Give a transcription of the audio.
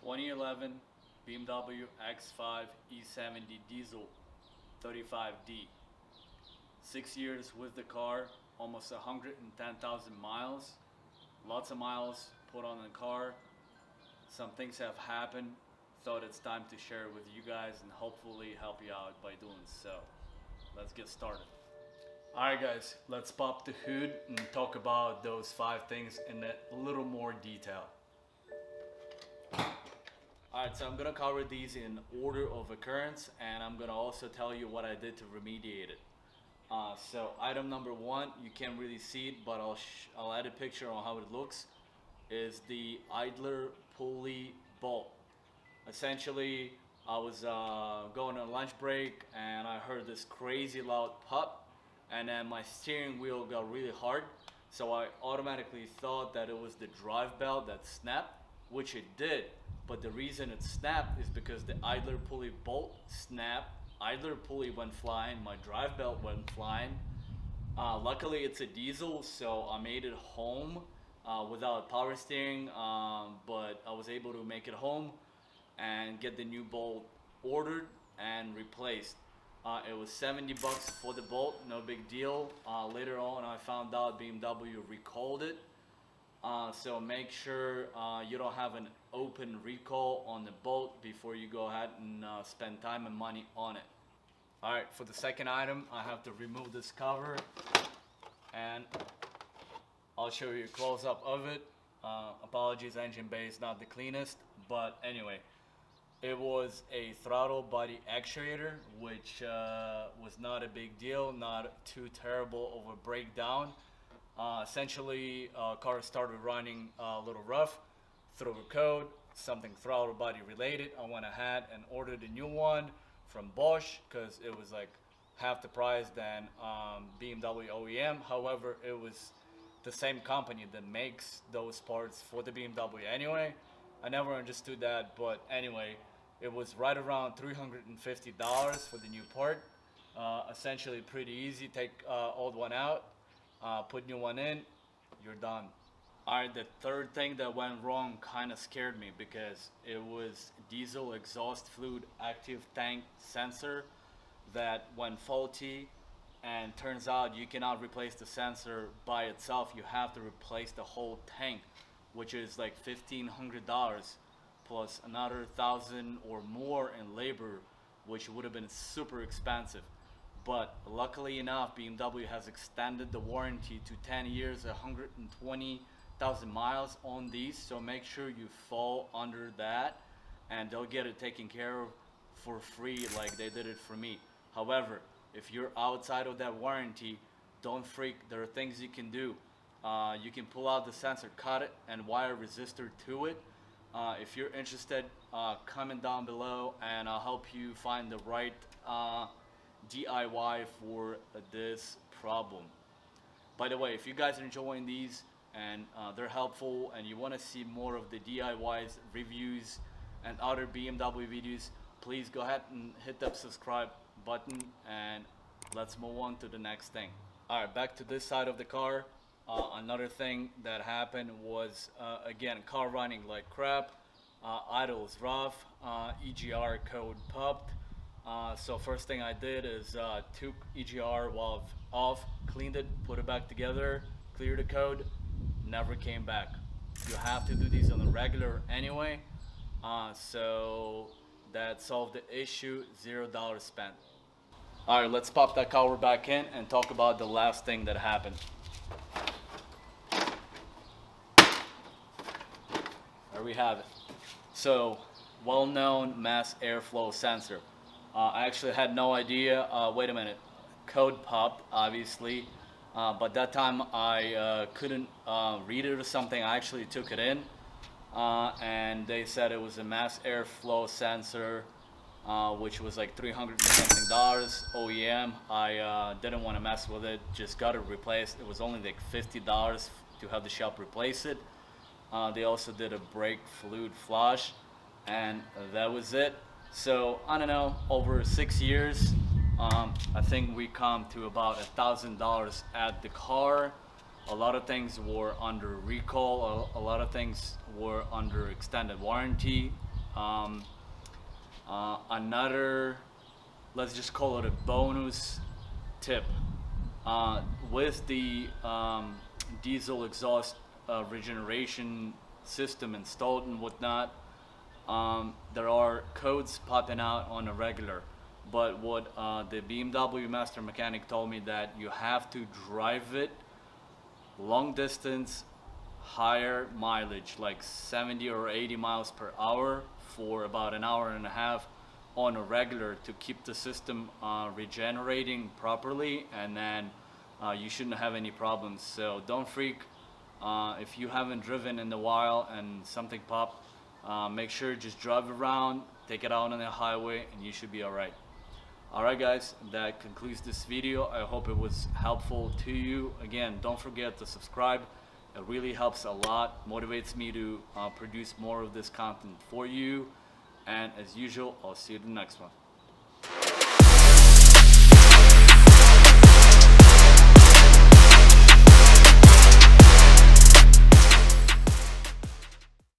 2011 BMW X5 E70 diesel 35D. 6 years with the car, almost 110,000 miles. Lots of miles put on the car. Some things have happened. Thought it's time to share with you guys and hopefully help you out by doing so. Let's get started. Alright guys, let's pop the hood and talk about those 5 things in a little more detail. Alright, so I'm gonna cover these in order of occurrence, and I'm gonna also tell you what I did to remediate it. So item number 1, you can't really see it, but I'll add a picture on how it looks, is the idler pulley bolt. Essentially, I was going on lunch break and I heard this crazy loud pop, and then my steering wheel got really hard, so I automatically thought that it was the drive belt that snapped, which it did. But the reason it snapped is because the idler pulley bolt snapped, idler pulley went flying, my drive belt went flying. Luckily it's a diesel, so I made it home without power steering, but I was able to make it home and get the new bolt ordered and replaced. It was 70 bucks for the bolt, no big deal. Later on I found out BMW recalled it. So make sure you don't have an open recall on the bolt before you go ahead and spend time and money on it. Alright, for the second item, I have to remove this cover and I'll show you a close-up of it. Apologies, engine bay is not the cleanest, but anyway, it was a throttle body actuator, which was not a big deal, not too terrible of a breakdown. Essentially, car started running a little rough, threw a code, something throttle body related. I went ahead and ordered a new one from Bosch because it was like half the price than BMW OEM. However, it was the same company that makes those parts for the BMW anyway. I never understood that, but anyway, it was right around $350 for the new part. Essentially pretty easy. Take old one out, put new one in, you're done. Alright, the third thing that went wrong kind of scared me because it was diesel exhaust fluid active tank sensor that went faulty, and turns out you cannot replace the sensor by itself. You have to replace the whole tank, which is like $1,500 plus another $1,000 or more in labor, which would have been super expensive. But luckily enough, BMW has extended the warranty to 10 years, 120,000 miles on these, so make sure you fall under that and they'll get it taken care of for free like they did it for me. However, if you're outside of that warranty, don't freak. There are things you can do. You can pull out the sensor, cut it, and wire resistor to it. If you're interested, comment down below and I'll help you find the right DIY for this problem. By the way, if you guys are enjoying these and they're helpful and you want to see more of the DIYs, reviews, and other BMW videos, please go ahead and hit that subscribe button and let's move on to the next thing. Alright, back to this side of the car. Another thing that happened was, again, car running like crap, idle is rough, EGR code popped. So first thing I did is took EGR valve off, cleaned it, put it back together, cleared the code, never came back. You have to do these on the regular anyway, so that solved the issue, $0 spent. Alright, let's pop that cover back in and talk about the last thing that happened. There we have it. So, well-known mass airflow sensor. I actually had no idea. Wait a minute, code popped obviously, but that time I couldn't read it or something. I actually took it in and they said it was a mass airflow sensor, which was like $300 and something OEM. I didn't want to mess with it, just got it replaced. It was only like $50 to have the shop replace it. They also did a brake fluid flush and that was it. So I don't know, over 6 years, I think we come to about $1,000 at the car. A lot of things were under recall, a lot of things were under extended warranty. Another, let's just call it a bonus tip, with the diesel exhaust regeneration system installed and whatnot, there are codes popping out on a regular, but what the BMW master mechanic told me, that you have to drive it long distance, higher mileage, like 70 or 80 miles per hour for about an hour and a half on a regular, to keep the system regenerating properly, and then you shouldn't have any problems. So don't freak if you haven't driven in a while and something popped. Make sure just drive around, take it out on the highway, and you should be alright. Alright guys, that concludes this video. I hope it was helpful to you. Again, don't forget to subscribe. It really helps a lot, motivates me to produce more of this content for you. And as usual, I'll see you in the next one.